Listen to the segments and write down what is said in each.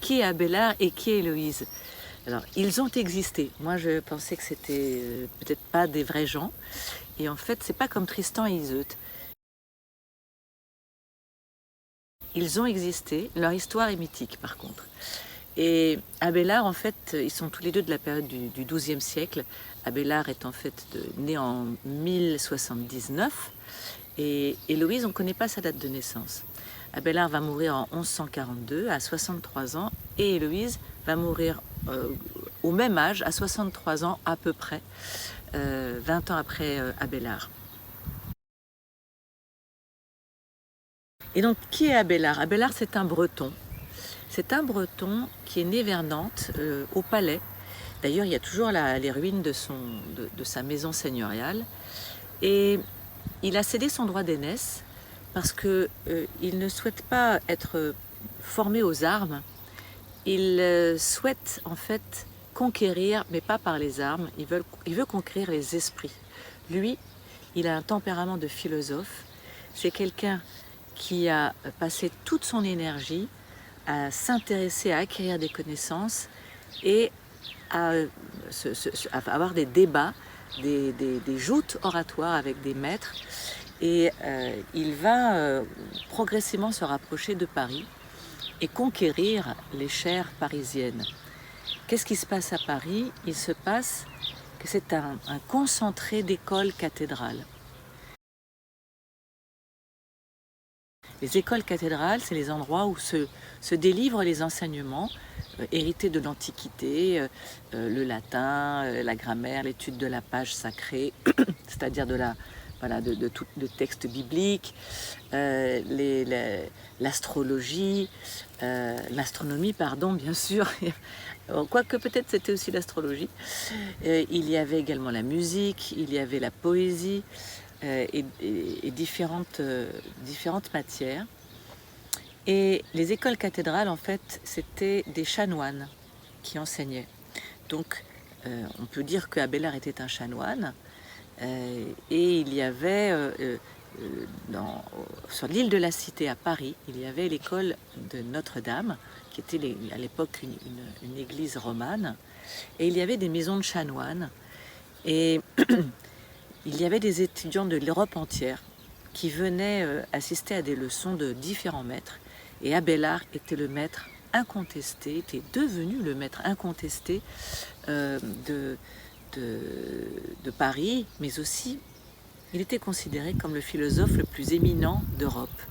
qui est Abélard et qui est Héloïse? Alors, ils ont existé. Moi, je pensais que c'était peut-être pas des vrais gens. Et en fait, c'est pas comme Tristan et Iseult. Ils ont existé. Leur histoire est mythique, par contre. Et Abélard, en fait, ils sont tous les deux de la période du XIIe siècle. Abélard est en fait né en 1079. Et Héloïse, on ne connaît pas sa date de naissance. Abélard va mourir en 1142, à 63 ans. Et Héloïse va mourir au même âge, à 63 ans à peu près, 20 ans après Abélard. Et donc, qui est Abélard? Abélard, c'est un Breton. C'est un Breton qui est né vers Nantes, au Palais. D'ailleurs, il y a toujours les ruines de sa maison seigneuriale. Et il a cédé son droit d'aînesse parce qu'il ne souhaite pas être formé aux armes. Il souhaite en fait conquérir, mais pas par les armes. Il veut conquérir les esprits. Lui, il a un tempérament de philosophe. C'est quelqu'un qui a passé toute son énergie à s'intéresser, à acquérir des connaissances et à avoir des débats, des joutes oratoires avec des maîtres. Et il va progressivement se rapprocher de Paris et conquérir les chaires parisiennes. Qu'est-ce qui se passe à Paris? Il se passe que c'est un concentré d'écoles cathédrales. Les écoles cathédrales, c'est les endroits où se délivrent les enseignements hérités de l'Antiquité, le latin, la grammaire, l'étude de la page sacrée, c'est-à-dire de textes bibliques, l'astrologie, l'astronomie, pardon, bien sûr, quoique peut-être c'était aussi l'astrologie. Il y avait également la musique, il y avait la poésie, et différentes matières. Et les écoles cathédrales, en fait, c'était des chanoines qui enseignaient. Donc, on peut dire qu'Abélard était un chanoine. Et il y avait, sur l'île de la Cité à Paris, il y avait l'école de Notre-Dame, qui était à l'époque une église romane. Et il y avait des maisons de chanoines. Et il y avait des étudiants de l'Europe entière qui venaient assister à des leçons de différents maîtres. Et Abélard était le maître incontesté, était devenu le maître incontesté de Paris, mais aussi il était considéré comme le philosophe le plus éminent d'Europe.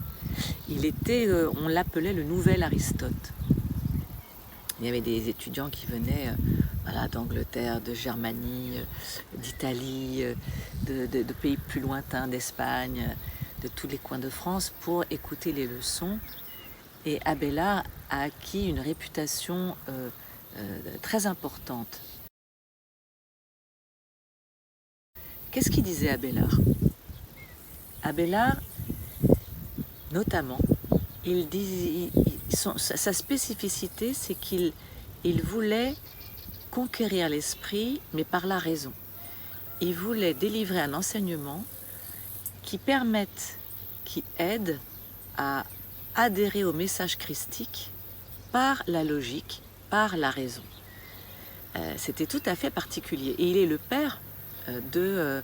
Il était, on l'appelait le nouvel Aristote. Il y avait des étudiants qui venaient d'Angleterre, de Germanie, d'Italie, de pays plus lointains, d'Espagne, de tous les coins de France pour écouter les leçons. Et Abélard a acquis une réputation très importante. Qu'est-ce qu'il disait Abélard? Abélard, notamment, sa spécificité, c'est qu'il voulait conquérir l'esprit, mais par la raison. Il voulait délivrer un enseignement qui permette, qui aide à adhérer au message christique par la logique, par la raison. C'était tout à fait particulier. Et il est le père de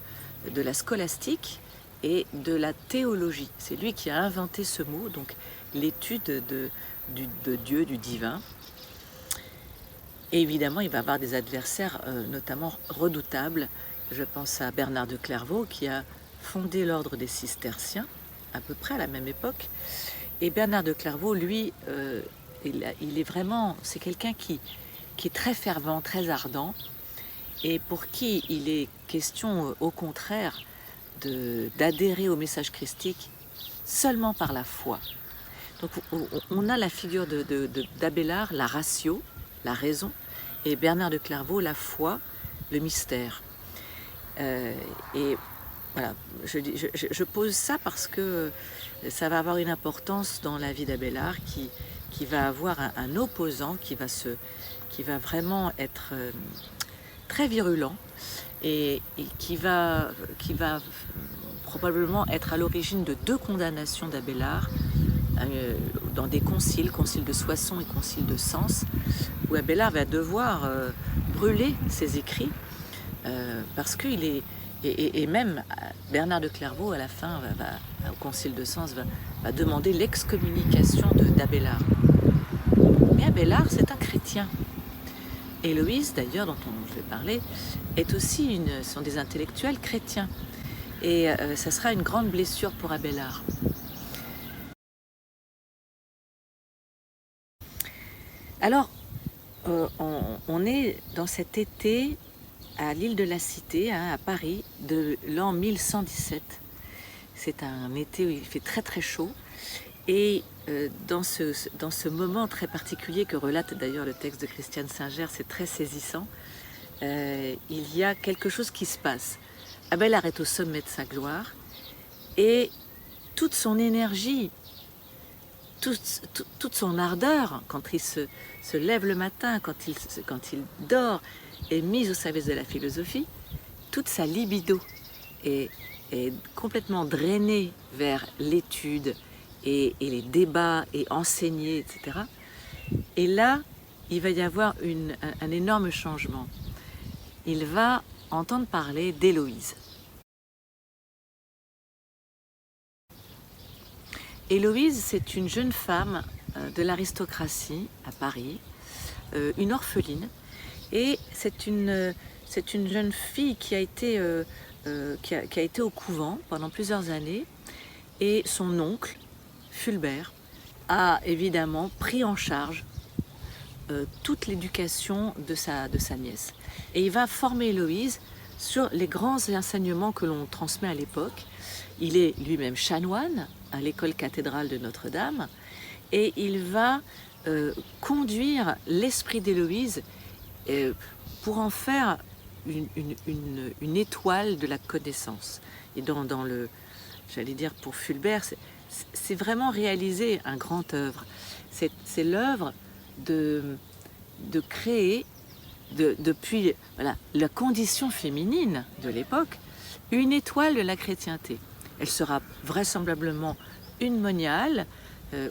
la scolastique et de la théologie. C'est lui qui a inventé ce mot, donc l'étude de Dieu, du divin. Et évidemment, il va avoir des adversaires notamment redoutables. Je pense à Bernard de Clairvaux qui a fondé l'ordre des Cisterciens, à peu près à la même époque. Et Bernard de Clairvaux, lui, il est vraiment, c'est quelqu'un qui est très fervent, très ardent, et pour qui il est question, au contraire, d'adhérer au message christique seulement par la foi. Donc on a la figure d'Abélard, la ratio, la raison, et Bernard de Clairvaux, la foi, le mystère. Et voilà, je pose ça parce que ça va avoir une importance dans la vie d'Abélard qui va avoir un opposant qui va vraiment être très virulent et qui va probablement être à l'origine de 2 condamnations d'Abélard dans des conciles de Soissons et concile de Sens, où Abélard va devoir brûler ses écrits, parce qu'il est... Et même Bernard de Clairvaux, à la fin, au concile de Sens, va demander l'excommunication d'Abélard. Mais Abélard, c'est un chrétien. Héloïse, d'ailleurs, dont je vais parler, est aussi sont des intellectuels chrétiens. Et ça sera une grande blessure pour Abélard. Alors, on est dans cet été à l'île de la Cité, à Paris, de l'an 1117. C'est un été où il fait très très chaud. Et dans ce moment très particulier que relate d'ailleurs le texte de Christiane Singer, c'est très saisissant, il y a quelque chose qui se passe. Abélard est au sommet de sa gloire et toute son énergie, toute son ardeur, quand il se lève le matin, quand il dort, est mise au service de la philosophie, toute sa libido est complètement drainée vers l'étude et les débats et enseigner, etc. Et là, il va y avoir un énorme changement. Il va entendre parler d'Héloïse. Héloïse, c'est une jeune femme de l'aristocratie à Paris, une orpheline, et c'est une jeune fille qui a été au couvent pendant plusieurs années, et son oncle, Fulbert, a évidemment pris en charge toute l'éducation de sa nièce. Et il va former Héloïse sur les grands enseignements que l'on transmet à l'époque. Il est lui-même chanoine à l'école cathédrale de Notre-Dame et il va conduire l'esprit d'Héloïse pour en faire une étoile de la connaissance. Et dans le, j'allais dire pour Fulbert, c'est vraiment réaliser un grand œuvre. C'est l'œuvre de créer, depuis voilà, la condition féminine de l'époque, une étoile de la chrétienté. Elle sera vraisemblablement une moniale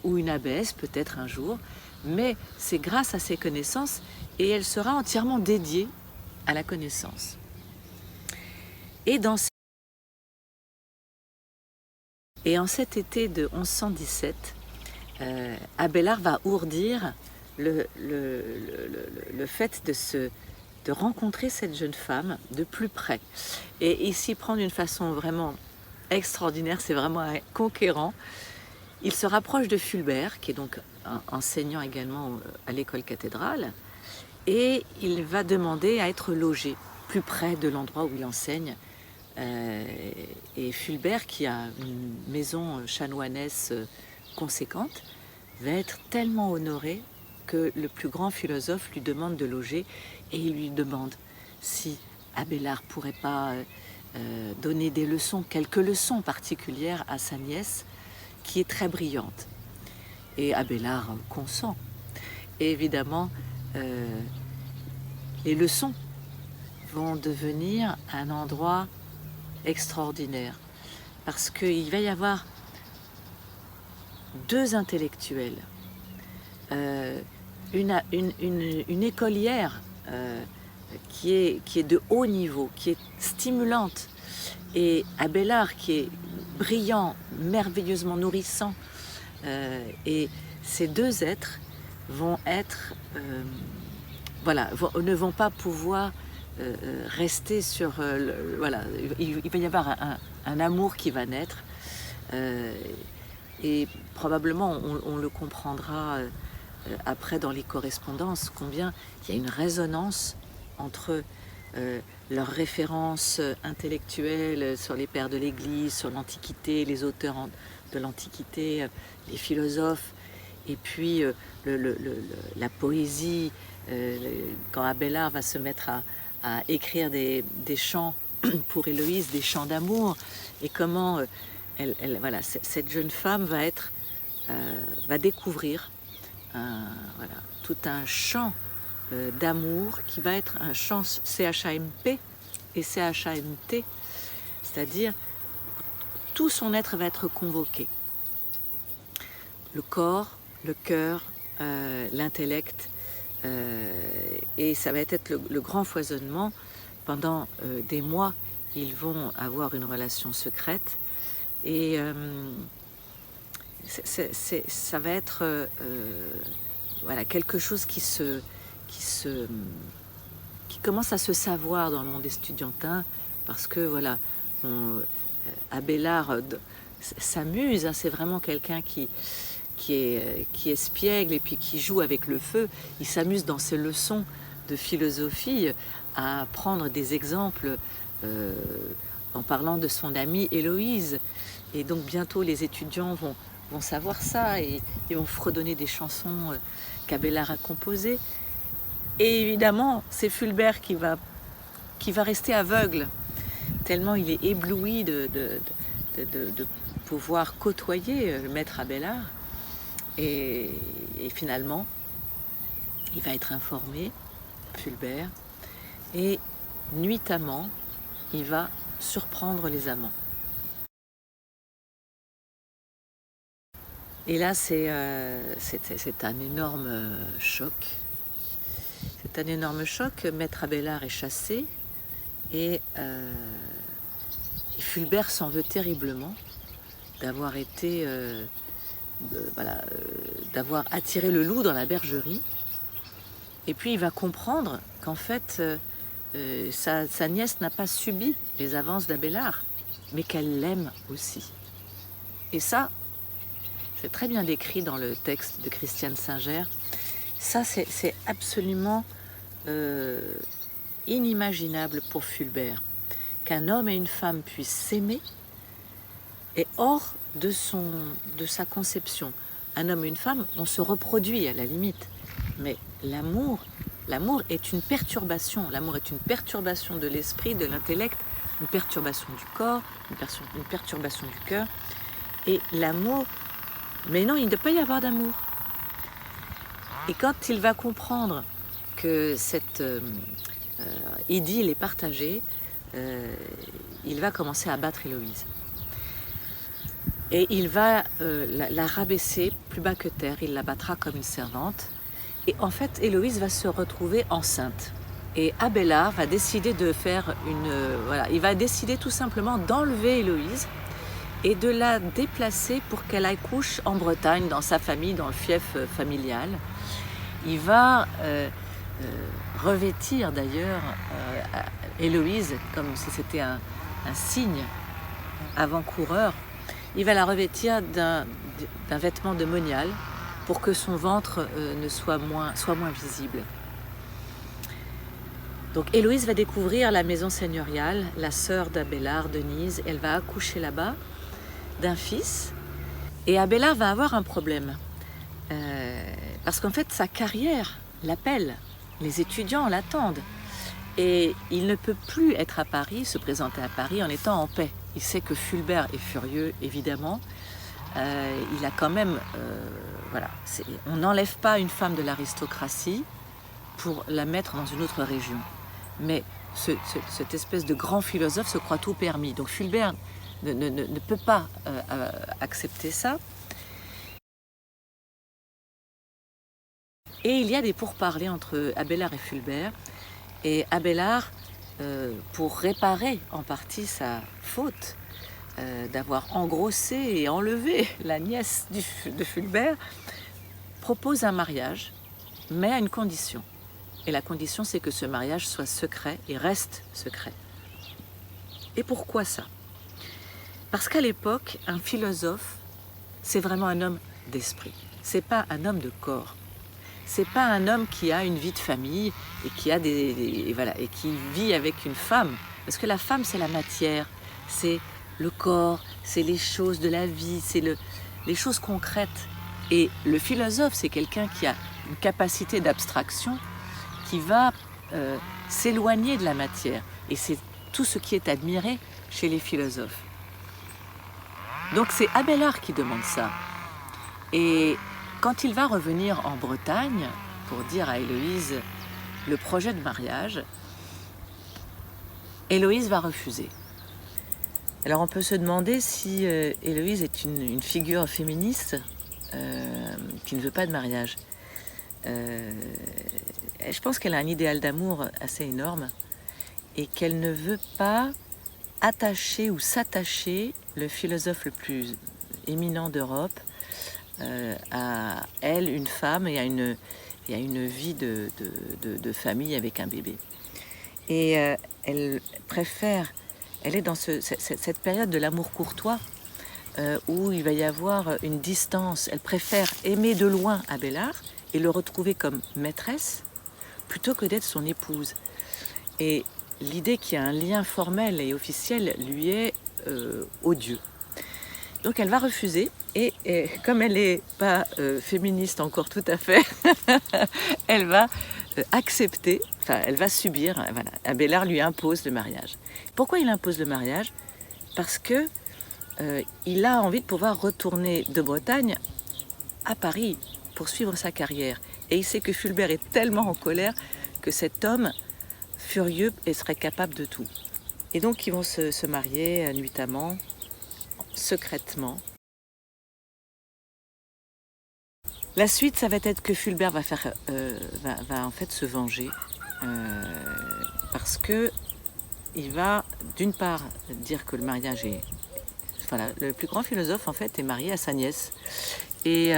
ou une abbesse, peut-être un jour, mais c'est grâce à ses connaissances et elle sera entièrement dédiée à la connaissance. Et en cet été de 1117, Abélard va ourdir le fait de rencontrer cette jeune femme de plus près. Et il s'y prend d'une façon vraiment extraordinaire, c'est vraiment un conquérant. Il se rapproche de Fulbert, qui est donc enseignant également à l'école cathédrale, et il va demander à être logé plus près de l'endroit où il enseigne. Et Fulbert, qui a une maison chanoinesse conséquente, va être tellement honoré que le plus grand philosophe lui demande de loger et il lui demande si Abélard pourrait pas donner des leçons, quelques leçons particulières à sa nièce qui est très brillante. Et Abélard consent. Et évidemment, les leçons vont devenir un endroit extraordinaire parce qu'il va y avoir deux intellectuels, une écolière qui est de haut niveau, qui est stimulante, et Abélard qui est brillant, merveilleusement nourrissant. Et ces deux êtres vont être, ne vont pas pouvoir rester sur... voilà, il va y avoir un amour qui va naître. Et probablement, on le comprendra après dans les correspondances, combien il y a une résonance entre leurs références intellectuelles sur les pères de l'Église, sur l'Antiquité, les auteurs de l'Antiquité, les philosophes, et puis la poésie, quand Abélard va se mettre à écrire des chants pour Héloïse, des chants d'amour, et comment voilà, cette jeune femme va découvrir tout un chant d'amour qui va être un chant CHAMP et CHAMT, c'est-à-dire tout son être va être convoqué. le corps, le cœur, l'intellect, et ça va être le grand foisonnement. Pendant des mois, ils vont avoir une relation secrète, et ça va être voilà, quelque chose qui commence à se savoir dans le monde estudiantin, parce que voilà, Abélard s'amuse, hein, c'est vraiment quelqu'un qui est espiègle et puis qui joue avec le feu. Il s'amuse dans ses leçons de philosophie à prendre des exemples en parlant de son amie Héloïse. Et donc bientôt les étudiants vont savoir ça, et ils vont fredonner des chansons qu'Abélard a composées. Et évidemment, c'est Fulbert qui va rester aveugle, tellement il est ébloui de pouvoir côtoyer le maître Abélard. Et finalement, il va être informé, Fulbert, et nuitamment, il va surprendre les amants. Et là, c'est un énorme choc. C'est un énorme choc. Maître Abélard est chassé, et Fulbert s'en veut terriblement d'avoir été... d'avoir attiré le loup dans la bergerie. Et puis il va comprendre qu'en fait sa nièce n'a pas subi les avances d'Abélard, mais qu'elle l'aime aussi. Et ça, c'est très bien décrit dans le texte de Christiane Singer. Ça, c'est absolument inimaginable pour Fulbert, qu'un homme et une femme puissent s'aimer et hors de sa conception. Un homme et une femme, on se reproduit à la limite, mais l'amour est une perturbation. L'amour est une perturbation de l'esprit, de l'intellect, une perturbation du corps, une perturbation du cœur. Et l'amour, mais non, il ne doit pas y avoir d'amour. Et quand il va comprendre que cette idylle est partagée, il va commencer à battre Héloïse. Et il va la rabaisser plus bas que terre, il la battra comme une servante. Et en fait, Héloïse va se retrouver enceinte. Et Abélard va décider de faire il va décider tout simplement d'enlever Héloïse et de la déplacer pour qu'elle accouche en Bretagne, dans sa famille, dans le fief familial. Il va revêtir d'ailleurs Héloïse comme si c'était un signe avant-coureur. Il va la revêtir d'un vêtement de monial pour que son ventre soit moins visible. Donc Héloïse va découvrir la maison seigneuriale, la sœur d'Abélard, Denise. Elle va accoucher là-bas d'un fils, et Abélard va avoir un problème. Parce qu'en fait, sa carrière l'appelle, les étudiants l'attendent. Et il ne peut plus être à Paris, se présenter à Paris en étant en paix. Il sait que Fulbert est furieux, évidemment. Il a quand même... on n'enlève pas une femme de l'aristocratie pour la mettre dans une autre région. Mais cette espèce de grand philosophe se croit tout permis. Donc Fulbert ne peut pas accepter ça. Et il y a des pourparlers entre Abélard et Fulbert. Et Abélard, pour réparer en partie sa faute d'avoir engrossé et enlevé la nièce de Fulbert, propose un mariage, mais à une condition. Et la condition, c'est que ce mariage soit secret et reste secret. Et pourquoi ça? Parce qu'à l'époque, un philosophe, c'est vraiment un homme d'esprit. C'est pas un homme de corps. C'est pas un homme qui a une vie de famille et qui a et qui vit avec une femme. Parce que la femme, c'est la matière, c'est le corps, c'est les choses de la vie, c'est les choses concrètes. Et le philosophe, c'est quelqu'un qui a une capacité d'abstraction qui va s'éloigner de la matière. Et c'est tout ce qui est admiré chez les philosophes. Donc c'est Abélard qui demande ça. Et quand il va revenir en Bretagne pour dire à Héloïse le projet de mariage, Héloïse va refuser. Alors on peut se demander si Héloïse est une figure féministe qui ne veut pas de mariage. Je pense qu'elle a un idéal d'amour assez énorme et qu'elle ne veut pas attacher ou s'attacher le philosophe le plus éminent d'Europe à elle, une femme, et à une vie de famille avec un bébé. Et elle préfère, elle est dans cette période de l'amour courtois où il va y avoir une distance. Elle préfère aimer de loin Abélard et le retrouver comme maîtresse plutôt que d'être son épouse. Et l'idée qu'il y a un lien formel et officiel lui est odieux. Donc elle va refuser et comme elle n'est pas féministe encore tout à fait, elle va accepter, enfin elle va subir, voilà, Abélard lui impose le mariage. Pourquoi il impose le mariage? Parce que il a envie de pouvoir retourner de Bretagne à Paris pour suivre sa carrière. Et il sait que Fulbert est tellement en colère que cet homme furieux et serait capable de tout. Et donc ils vont se marier nuitamment, secrètement. La suite, ça va être que Fulbert va en fait se venger parce que il va d'une part dire que le mariage est... Voilà, le plus grand philosophe en fait est marié à sa nièce et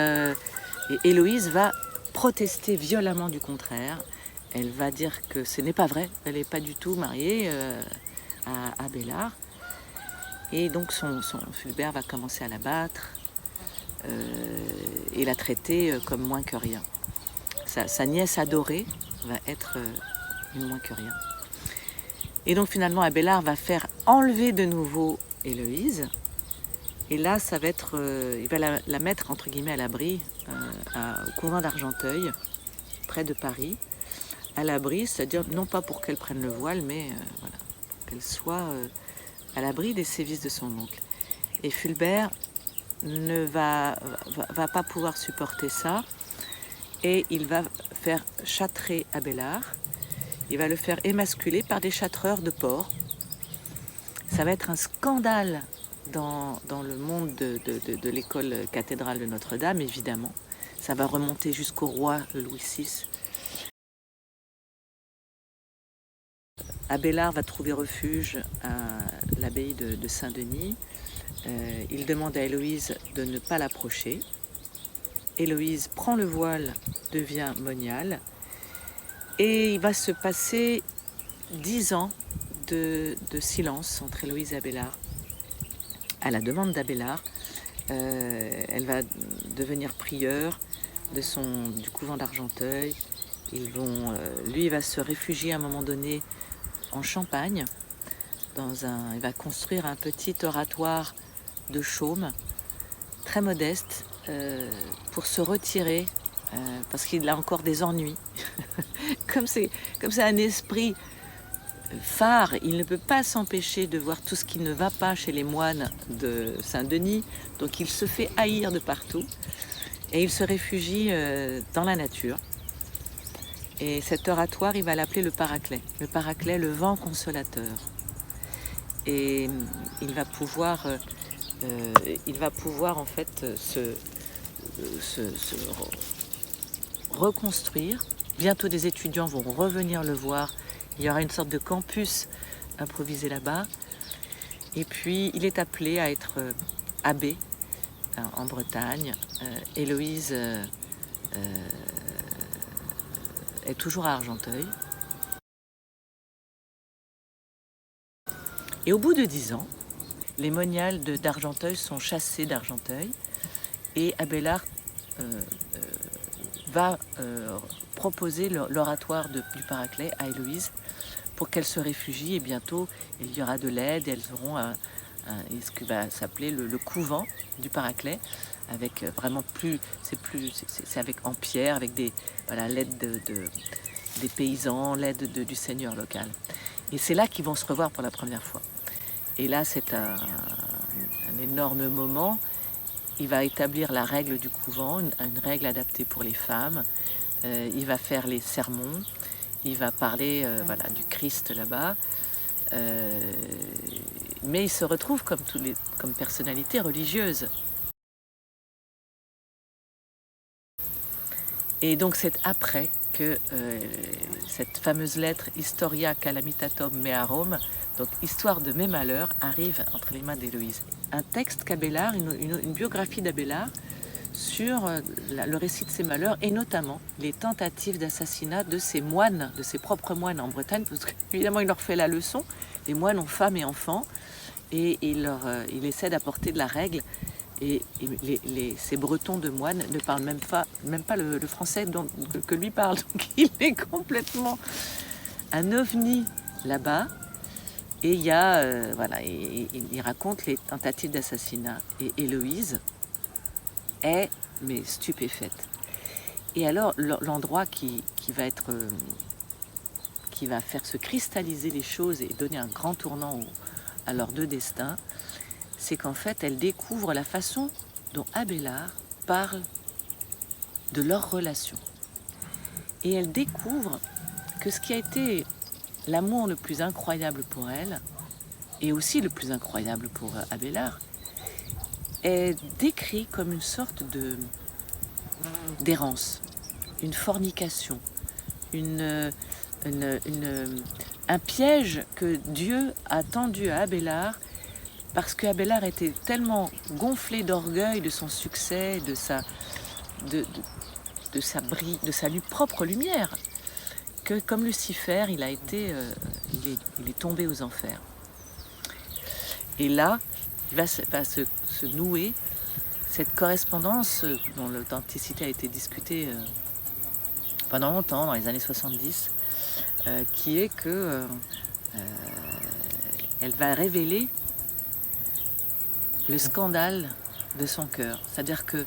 Héloïse va protester violemment du contraire. Elle va dire que ce n'est pas vrai, elle n'est pas du tout mariée à Abélard. Et donc son Fulbert va commencer à la battre et la traiter comme moins que rien. Sa nièce adorée va être une moins que rien. Et donc finalement Abélard va faire enlever de nouveau Héloïse. Et là, ça va être, il va la mettre entre guillemets à l'abri au couvent d'Argenteuil, près de Paris. À l'abri, c'est-à-dire non pas pour qu'elle prenne le voile, mais voilà, pour qu'elle soit à l'abri des sévices de son oncle. Et Fulbert ne va pas pouvoir supporter ça et il va faire châtrer Abélard. Il va le faire émasculer par des châtreurs de porc. Ça va être un scandale dans le monde de l'école cathédrale de Notre-Dame, évidemment. Ça va remonter jusqu'au roi Louis VI. Abélard va trouver refuge à l'abbaye de Saint-Denis. Il demande à Héloïse de ne pas l'approcher. Héloïse prend le voile, devient moniale. Et il va se passer 10 ans de silence entre Héloïse et Abélard. À la demande d'Abélard, elle va devenir prieure du couvent d'Argenteuil. Lui, il va se réfugier à un moment donné en Champagne. Il va construire un petit oratoire de chaume, très modeste, pour se retirer, parce qu'il a encore des ennuis. Comme c'est un esprit phare, il ne peut pas s'empêcher de voir tout ce qui ne va pas chez les moines de Saint-Denis, donc il se fait haïr de partout, et il se réfugie dans la nature. Et cet oratoire, il va l'appeler le Paraclet, le vent consolateur. Et il va pouvoir en fait se reconstruire. Bientôt des étudiants vont revenir le voir. Il y aura une sorte de campus improvisé là-bas. Et puis il est appelé à être abbé en Bretagne. Héloïse est toujours à Argenteuil. Et au bout de 10 ans, les moniales d'Argenteuil sont chassées d'Argenteuil et Abélard va proposer l'oratoire du Paraclet à Héloïse pour qu'elle se réfugie, et bientôt il y aura de l'aide et elles auront ce qui va s'appeler le couvent du Paraclet, avec vraiment c'est avec en pierre, avec l'aide des paysans, l'aide du seigneur local. Et c'est là qu'ils vont se revoir pour la première fois. Et là, c'est un énorme moment. Il va établir la règle du couvent, une règle adaptée pour les femmes. Il va faire les sermons. Il va parler du Christ là-bas. Mais il se retrouve comme personnalité religieuse. Et donc c'est après que cette fameuse lettre Historia calamitatum mearum, donc histoire de mes malheurs, arrive entre les mains d'Héloïse. Un texte qu'Abélard, une biographie d'Abélard sur le récit de ses malheurs et notamment les tentatives d'assassinat de ses moines, de ses propres moines en Bretagne, parce qu'évidemment il leur fait la leçon, les moines ont femmes et enfants, et il essaie d'apporter de la règle. Et ces Bretons de moines ne parlent même pas le français que lui parle. Donc il est complètement un ovni là-bas. Et il y a, voilà, il raconte les tentatives d'assassinat. Et Héloïse est mais stupéfaite. Et alors l'endroit qui va faire se cristalliser les choses et donner un grand tournant à leurs deux destins, c'est qu'en fait, elle découvre la façon dont Abélard parle de leur relation. Et elle découvre que ce qui a été l'amour le plus incroyable pour elle, et aussi le plus incroyable pour Abélard, est décrit comme une sorte d'errance, une fornication, un piège que Dieu a tendu à Abélard, parce qu'Abélard était tellement gonflé d'orgueil de son succès, de sa propre lumière, que comme Lucifer, il est tombé aux enfers. Et là, va se nouer cette correspondance dont l'authenticité a été discutée pendant longtemps, dans les années 70, qui est que elle va révéler le scandale de son cœur. C'est-à-dire que,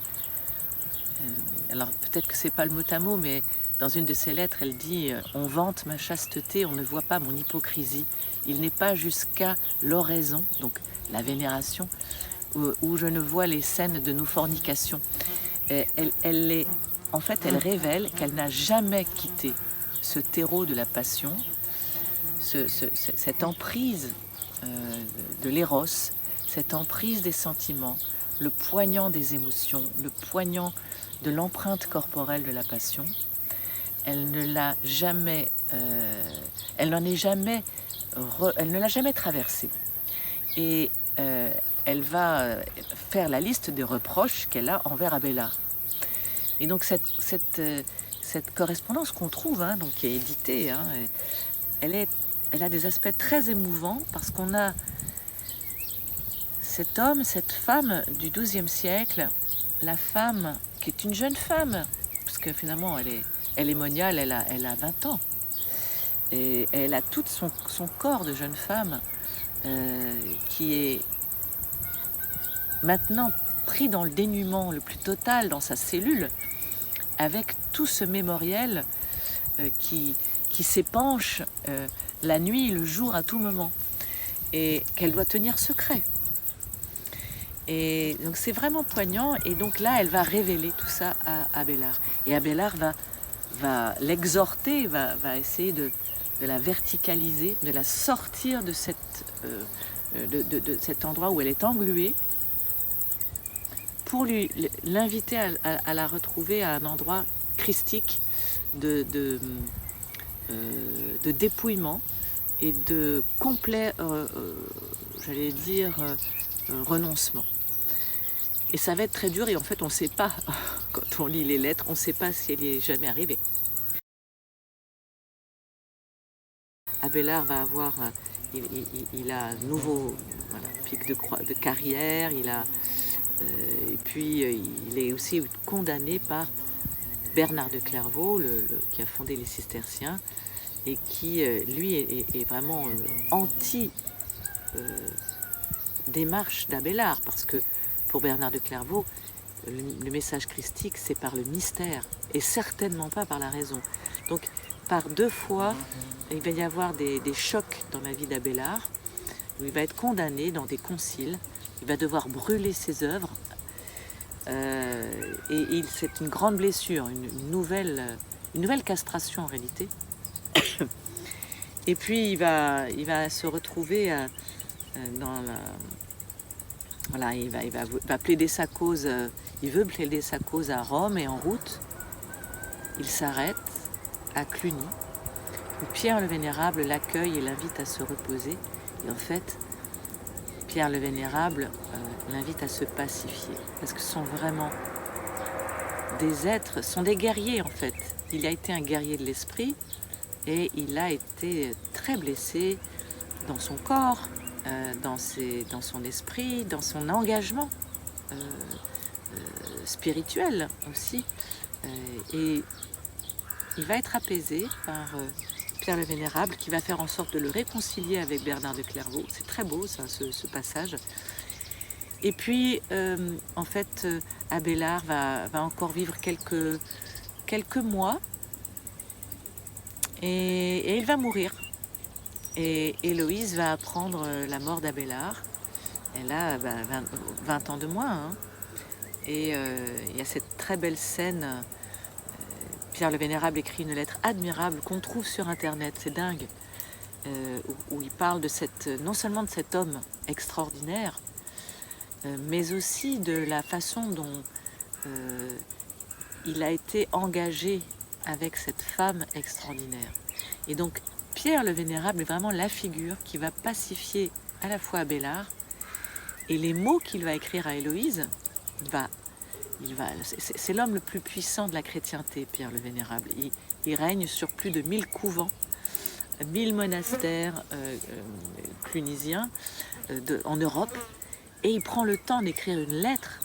alors peut-être que c'est pas le mot à mot, mais dans une de ses lettres, elle dit « On vante ma chasteté, on ne voit pas mon hypocrisie. Il n'est pas jusqu'à l'oraison, donc la vénération, où je ne vois les scènes de nos fornications. » En fait, elle révèle qu'elle n'a jamais quitté ce terreau de la passion, cette emprise de l'éros, cette emprise des sentiments, le poignant des émotions, le poignant de l'empreinte corporelle de la passion. Elle ne l'a jamais, elle ne l'a jamais traversée. Et elle va faire la liste des reproches qu'elle a envers Abélard. Et donc cette correspondance qu'on trouve, hein, donc qui est éditée, hein, elle a des aspects très émouvants parce qu'on a cet homme, cette femme du XIIe siècle, la femme qui est une jeune femme, parce que finalement elle est moniale, elle a 20 ans. Et elle a tout son corps de jeune femme qui est maintenant pris dans le dénuement le plus total dans sa cellule, avec tout ce mémoriel qui s'épanche la nuit et le jour à tout moment, et qu'elle doit tenir secret. Et donc c'est vraiment poignant, et donc là elle va révéler tout ça à Abélard. Et Abélard va l'exhorter, va essayer de la verticaliser, de la sortir de cet endroit où elle est engluée, pour l'inviter à la retrouver à un endroit christique de dépouillement et de complet, j'allais dire, renoncement. Et ça va être très dur, et en fait on ne sait pas, quand on lit les lettres, on ne sait pas si elle y est jamais arrivée. Abélard va avoir, il a un nouveau pic de carrière, et puis il est aussi condamné par Bernard de Clairvaux, qui a fondé les Cisterciens, et qui, lui, est vraiment anti-démarche d'Abélard, parce que pour Bernard de Clairvaux, le message christique, c'est par le mystère, et certainement pas par la raison. Donc, par deux fois, il va y avoir des chocs dans la vie d'Abélard, où il va être condamné dans des conciles, il va devoir brûler ses œuvres, et c'est une grande blessure, une nouvelle castration en réalité. Et puis il va se retrouver il va plaider sa cause, il veut plaider sa cause à Rome et en route. il s'arrête à Cluny, où Pierre le Vénérable l'accueille et l'invite à se reposer. Et en fait, Pierre le Vénérable l'invite à se pacifier, parce que ce sont vraiment des êtres, sont des guerriers en fait. Il a été un guerrier de l'esprit et il a été très blessé dans son corps, dans son esprit, dans son engagement spirituel aussi. Et il va être apaisé par Pierre le Vénérable, qui va faire en sorte de le réconcilier avec Bernard de Clairvaux. C'est très beau ça, ce passage. Et puis, en fait, Abélard va encore vivre quelques mois et il va mourir. Et Héloïse va apprendre la mort d'Abélard. Elle a 20 ans de moins. Hein. Et il y a cette très belle scène. Pierre le Vénérable écrit une lettre admirable qu'on trouve sur Internet, c'est dingue, où il parle de non seulement de cet homme extraordinaire, mais aussi de la façon dont il a été engagé avec cette femme extraordinaire. Et donc, Pierre le Vénérable est vraiment la figure qui va pacifier à la fois Abélard, et les mots qu'il va écrire à Héloïse, c'est l'homme le plus puissant de la chrétienté, Pierre le Vénérable. Il règne sur plus de 1000 couvents, 1000 monastères clunisiens en Europe, et il prend le temps d'écrire une lettre,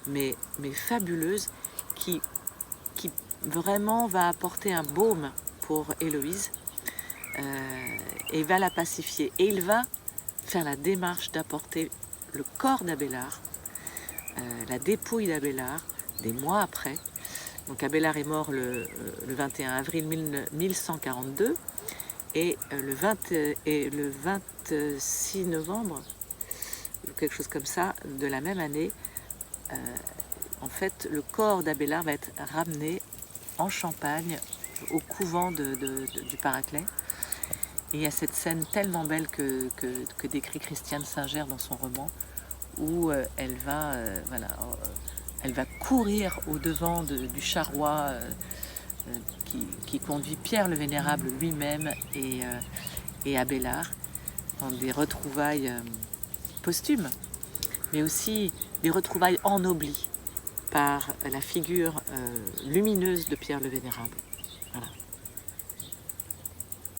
mais fabuleuse, qui vraiment va apporter un baume pour Héloïse, et va la pacifier. Et il va faire la démarche d'apporter le corps d'Abélard, la dépouille d'Abélard, des mois après. Donc Abélard est mort le 21 avril 1142, et le 26 novembre, quelque chose comme ça, de la même année, en fait, le corps d'Abélard va être ramené en Champagne, au couvent du Paraclet. Et il y a cette scène tellement belle que décrit Christiane Singer dans son roman, où elle va courir au-devant du charroi qui conduit Pierre le Vénérable lui-même et Abélard, dans des retrouvailles posthumes, mais aussi des retrouvailles ennoblies par la figure lumineuse de Pierre le Vénérable.